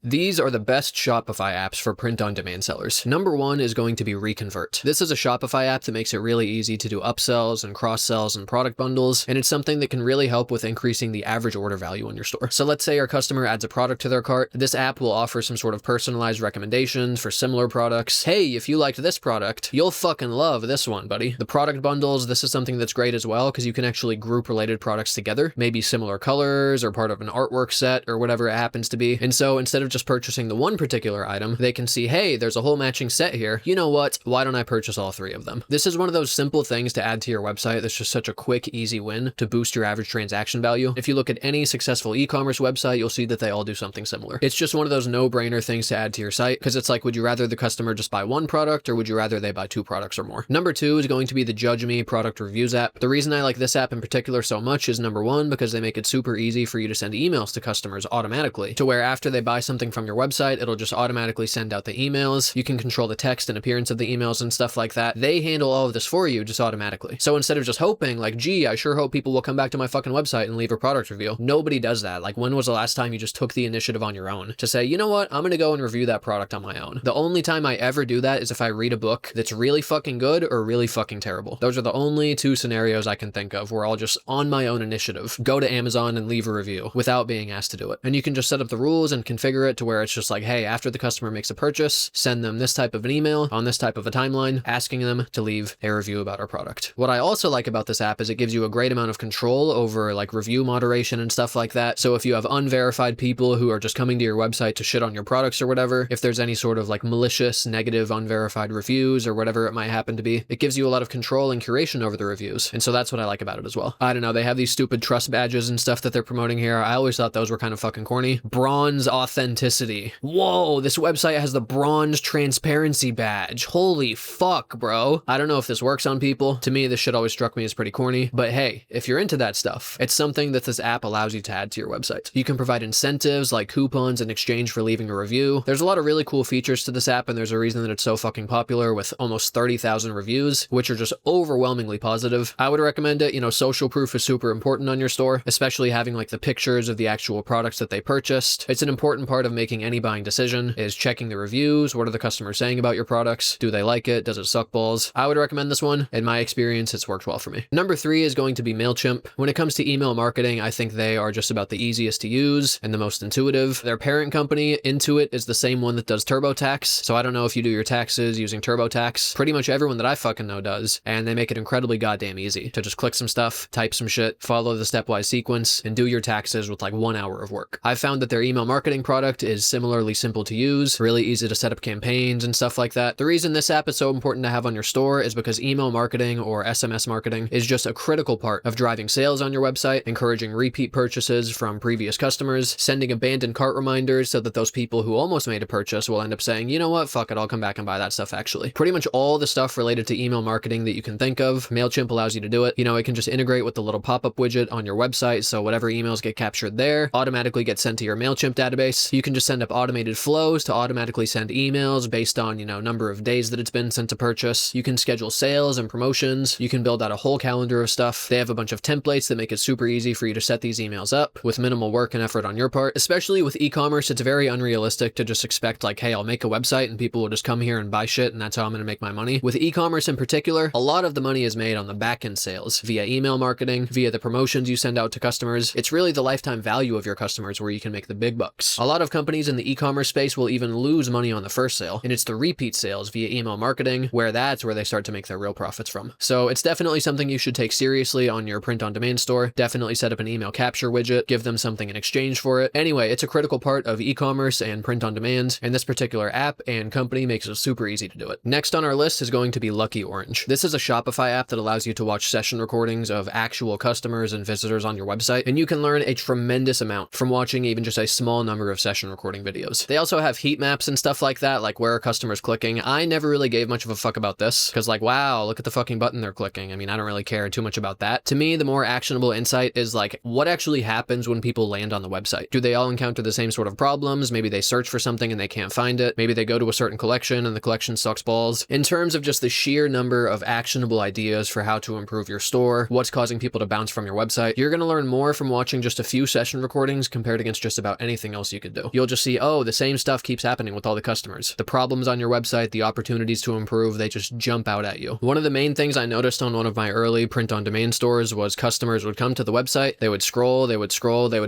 These are the best Shopify apps for print-on-demand sellers. Number one is going to be ReConvert. This is a Shopify app that makes it really easy to do upsells and cross-sells and product bundles, and it's something that can really help with increasing the average order value on your store. So let's say your customer adds a product to their cart. This app will offer some sort of personalized recommendations for similar products. Hey, if you liked this product, you'll fucking love this one, buddy. The product bundles, this is something that's great as well because you can actually group related products together, maybe similar colors or part of an artwork set or whatever it happens to be. And so instead of just purchasing the one particular item, they can see, hey, there's a whole matching set here. You know what? Why don't I purchase all three of them? This is one of those simple things to add to your website that's just such a quick, easy win to boost your average transaction value. If you look at any successful e-commerce website, you'll see that they all do something similar. It's just one of those no-brainer things to add to your site because it's like, would you rather the customer just buy one product or would you rather they buy two products or more? Number two is going to be the Judge Me product reviews app. The reason I like this app in particular so much is number one, because they make it super easy for you to send emails to customers automatically to where after they buy something from your website, it'll just automatically send out the emails. You can control the text and appearance of the emails and stuff like that. They handle all of this for you just automatically. So instead of just hoping like, gee, I sure hope people will come back to my fucking website and leave a product review. Nobody does that. Like, when was the last time you just took the initiative on your own to say, you know what, I'm going to go and review that product on my own? The only time I ever do that is if I read a book that's really fucking good or really fucking terrible. Those are the only two scenarios I can think of where I'll just on my own initiative go to Amazon and leave a review without being asked to do it. And you can just set up the rules and configure it to where it's just like, hey, after the customer makes a purchase, send them this type of an email on this type of a timeline asking them to leave a review about our product. What I also like about this app is it gives you a great amount of control over like review moderation and stuff like that. So if you have unverified people who are just coming to your website to shit on your products or whatever, if there's any sort of like malicious, negative, unverified reviews or whatever it might happen to be, it gives you a lot of control and curation over the reviews. And so that's what I like about it as well. I don't know, they have these stupid trust badges and stuff that they're promoting here. I always thought those were kind of fucking corny. Bronze authenticity. Whoa, this website has the bronze transparency badge. Holy fuck, bro. I don't know if this works on people. To me, this shit always struck me as pretty corny, but hey, if you're into that stuff, it's something that this app allows you to add to your website. You can provide incentives like coupons in exchange for leaving a review. There's a lot of really cool features to this app, and there's a reason that it's so fucking popular with almost 30,000 reviews, which are just overwhelmingly positive. I would recommend it. You know, social proof is super important on your store, especially having like the pictures of the actual products that they purchased. It's an important part of making any buying decision is checking the reviews. What are the customers saying about your products? Do they like it? Does it suck balls? I would recommend this one. In my experience, it's worked well for me. Number three is going to be MailChimp. When it comes to email marketing, I think they are just about the easiest to use and the most intuitive. Their parent company, Intuit, is the same one that does TurboTax. So I don't know if you do your taxes using TurboTax. Pretty much everyone that I fucking know does, and they make it incredibly goddamn easy to just click some stuff, type some shit, follow the stepwise sequence, and do your taxes with like 1 hour of work. I've found that their email marketing product is similarly simple to use, really easy to set up campaigns and stuff like that. The reason this app is so important to have on your store is because email marketing or SMS marketing is just a critical part of driving sales on your website, encouraging repeat purchases from previous customers, sending abandoned cart reminders so that those people who almost made a purchase will end up saying, you know what, fuck it, I'll come back and buy that stuff actually. Pretty much all the stuff related to email marketing that you can think of, MailChimp allows you to do it. You know, it can just integrate with the little pop-up widget on your website, so whatever emails get captured there automatically get sent to your MailChimp database. You can just send up automated flows to automatically send emails based on, you know, number of days that it's been since a purchase. You can schedule sales and promotions. You can build out a whole calendar of stuff. They have a bunch of templates that make it super easy for you to set these emails up with minimal work and effort on your part. Especially with e-commerce, it's very unrealistic to just expect like, hey, I'll make a website and people will just come here and buy shit and that's how I'm going to make my money. With e-commerce in particular, a lot of the money is made on the back-end sales via email marketing, via the promotions you send out to customers. It's really the lifetime value of your customers where you can make the big bucks. A lot of companies in the e-commerce space will even lose money on the first sale, and it's the repeat sales via email marketing where that's where they start to make their real profits from. So it's definitely something you should take seriously on your print-on-demand store. Definitely set up an email capture widget, give them something in exchange for it. Anyway, it's a critical part of e-commerce and print-on-demand, and this particular app and company makes it super easy to do it. Next on our list is going to be Lucky Orange. This is a Shopify app that allows you to watch session recordings of actual customers and visitors on your website, and you can learn a tremendous amount from watching even just a small number of session recording videos. They also have heat maps and stuff like that, like where are customers clicking. I never really gave much of a fuck about this because like, wow, look at the fucking button they're clicking. I mean, I don't really care too much about that. To me, the more actionable insight is like what actually happens when people land on the website. Do they all encounter the same sort of problems? Maybe they search for something and they can't find it. Maybe they go to a certain collection and the collection sucks balls. In terms of just the sheer number of actionable ideas for how to improve your store, what's causing people to bounce from your website, you're going to learn more from watching just a few session recordings compared against just about anything else you could do. you. You'll just see, oh, the same stuff keeps happening with all the customers. The problems on your website, the opportunities to improve, they just jump out at you. One of the main things I noticed on one of my early print-on-demand stores was customers would come to the website, they would scroll, they would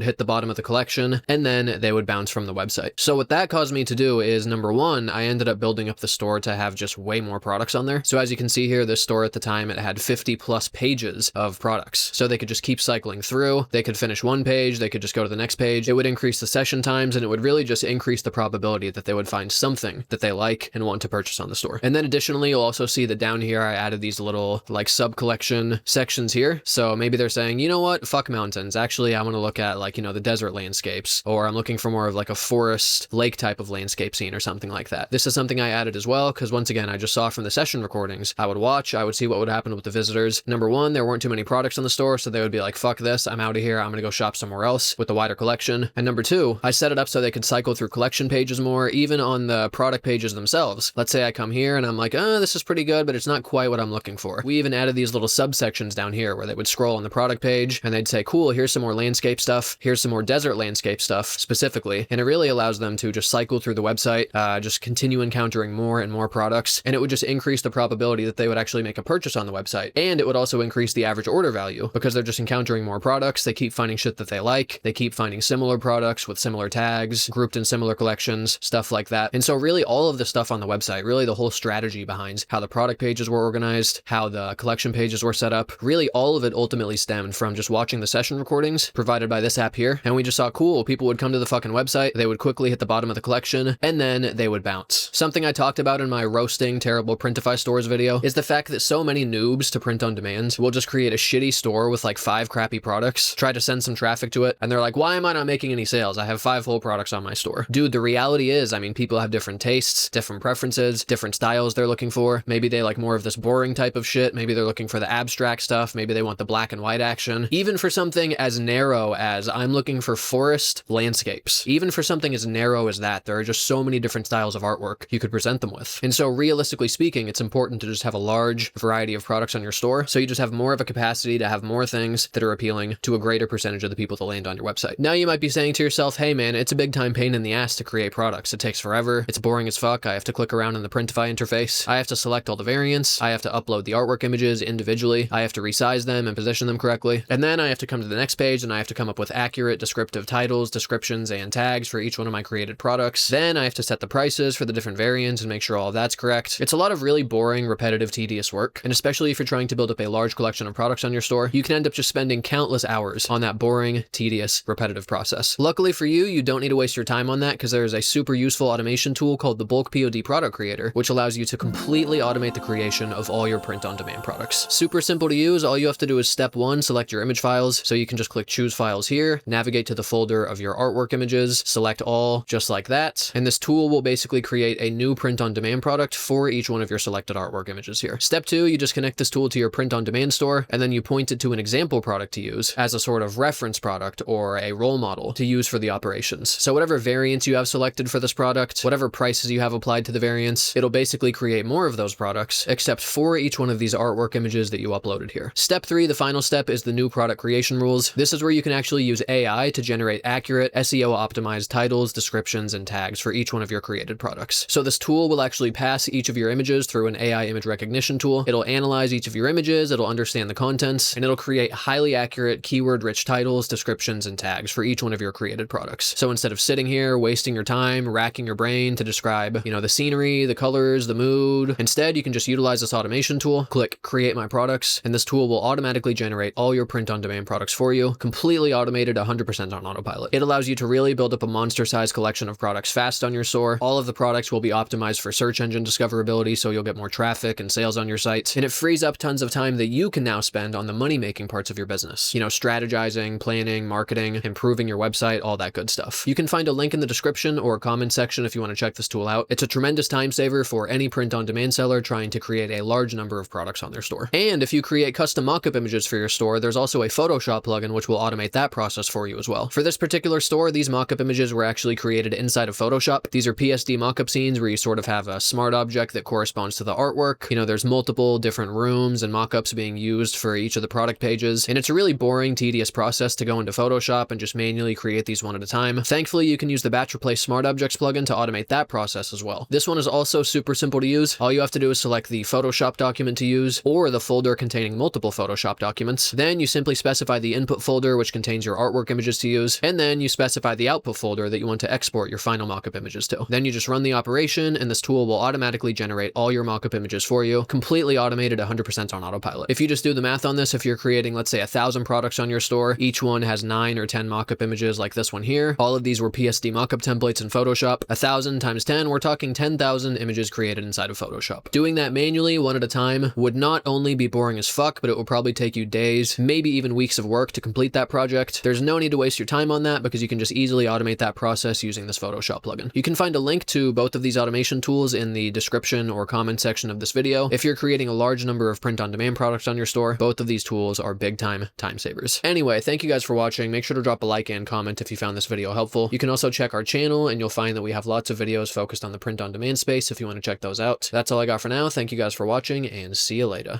hit the bottom of the collection, and then they would bounce from the website. So what that caused me to do is, number one, I ended up building up the store to have just way more products on there. So as you can see here, this store at the time, it had 50 plus pages of products. So they could just keep cycling through. They could finish one page, they could just go to the next page. It would increase the session times, and it would really just increase the probability that they would find something that they like and want to purchase on the store. And then additionally, you'll also see that down here, I added these little like sub-collection sections here. So maybe they're saying, you know what, fuck mountains. Actually, I want to look at like, you know, the desert landscapes, or I'm looking for more of like a forest lake type of landscape scene or something like that. This is something I added as well, because once again, I just saw from the session recordings, I would watch, I would see what would happen with the visitors. Number one, there weren't too many products in the store, so they would be like, fuck this, I'm out of here, I'm gonna go shop somewhere else with the wider collection. And number two, I set it up so they could cycle through collection pages more, even on the product pages themselves. Let's say I come here and I'm like, oh, this is pretty good, but it's not quite what I'm looking for. We even added these little subsections down here where they would scroll on the product page and they'd say, cool, here's some more landscape stuff, here's some more desert landscape stuff specifically. And it really allows them to just cycle through the website, just continue encountering more and more products. And it would just increase the probability that they would actually make a purchase on the website. And it would also increase the average order value because they're just encountering more products. They keep finding shit that they like. They keep finding similar products with similar tags, grouped in similar collections, stuff like that. And so really all of the stuff on the website, really the whole strategy behind how the product pages were organized, how the collection pages were set up, really all of it ultimately stemmed from just watching the session recordings provided by this app here. And we just saw, cool, people would come to the fucking website, they would quickly hit the bottom of the collection, and then they would bounce. Something I talked about in my roasting terrible Printify stores video is the fact that so many noobs to print on demand will just create a shitty store with like 5 crappy products, try to send some traffic to it, and they're like, why am I not making any sales? I have 5 whole products on my store. Dude, the reality is, I mean, people have different tastes, different preferences, different styles they're looking for. Maybe they like more of this boring type of shit. Maybe they're looking for the abstract stuff. Maybe they want the black and white action. Even for something as narrow as I'm looking for forest landscapes, even for something as narrow as that, there are just so many different styles of artwork you could present them with. And so realistically speaking, it's important to just have a large variety of products on your store, so you just have more of a capacity to have more things that are appealing to a greater percentage of the people that land on your website. Now you might be saying to yourself, hey man, it's a big time pain in the ass to create products. It takes forever. It's boring as fuck. I have to click around in the Printify interface. I have to select all the variants. I have to upload the artwork images individually. I have to resize them and position them correctly. And then I have to come to the next page and I have to come up with accurate descriptive titles, descriptions, and tags for each one of my created products. Then I have to set the prices for the different variants and make sure all of that's correct. It's a lot of really boring, repetitive, tedious work. And especially if you're trying to build up a large collection of products on your store, you can end up just spending countless hours on that boring, tedious, repetitive process. Luckily for you, you don't need to waste your time on that because there is a super useful automation tool called the Bulk POD Product Creator, which allows you to completely automate the creation of all your print-on-demand products. Super simple to use. All you have to do is step 1, select your image files. So you can just click choose files here, navigate to the folder of your artwork images, select all just like that. And this tool will basically create a new print-on-demand product for each one of your selected artwork images here. Step 2, you just connect this tool to your print-on-demand store, and then you point it to an example product to use as a sort of reference product or a role model to use for the operations. So whatever variants you have selected for this product, whatever prices you have applied to the variants, it'll basically create more of those products, except for each one of these artwork images that you uploaded here. Step 3, the final step, is the new product creation rules. This is where you can actually use AI to generate accurate, SEO-optimized titles, descriptions, and tags for each one of your created products. So this tool will actually pass each of your images through an AI image recognition tool. It'll analyze each of your images, it'll understand the contents, and it'll create highly accurate, keyword-rich titles, descriptions, and tags for each one of your created products. So instead of sitting here, wasting your time, racking your brain to describe, the scenery, the colors, the mood, instead you can just utilize this automation tool, click Create My Products, and this tool will automatically generate all your print-on-demand products for you, completely automated, 100% on autopilot. It allows you to really build up a monster-sized collection of products fast on your store. All of the products will be optimized for search engine discoverability, so you'll get more traffic and sales on your site, and it frees up tons of time that you can now spend on the money-making parts of your business. Strategizing, planning, marketing, improving your website, all that good stuff. You can find a link in the description or comment section if you want to check this tool out. It's a tremendous time saver for any print-on-demand seller trying to create a large number of products on their store. And if you create custom mockup images for your store, there's also a Photoshop plugin which will automate that process for you as well. For this particular store, these mockup images were actually created inside of Photoshop. These are PSD mockup scenes where you sort of have a smart object that corresponds to the artwork. There's multiple different rooms and mockups being used for each of the product pages, and it's a really boring, tedious process to go into Photoshop and just manually create these one at a time. Thankfully, Thankfully, you can use the batch replace smart objects plugin to automate that process as well. This one is also super simple to use. All you have to do is select the Photoshop document to use or the folder containing multiple Photoshop documents. Then you simply specify the input folder, which contains your artwork images to use, and then you specify the output folder that you want to export your final mockup images to. Then you just run the operation, and this tool will automatically generate all your mockup images for you, completely automated, 100% on autopilot. If you just do the math on this, if you're creating, let's say, 1,000 products on your store, each one has 9 or 10 mockup images like this one here. All of these were PSD mockup templates in Photoshop. 1,000 times 10, we're talking 10,000 images created inside of Photoshop. Doing that manually, one at a time, would not only be boring as fuck, but it will probably take you days, maybe even weeks of work to complete that project. There's no need to waste your time on that because you can just easily automate that process using this Photoshop plugin. You can find a link to both of these automation tools in the description or comment section of this video. If you're creating a large number of print-on-demand products on your store, both of these tools are big-time time savers. Anyway, thank you guys for watching. Make sure to drop a like and comment if you found this video helpful. You can also check our channel, and you'll find that we have lots of videos focused on the print-on-demand space if you want to check those out. That's all I got for now. Thank you guys for watching, and see you later.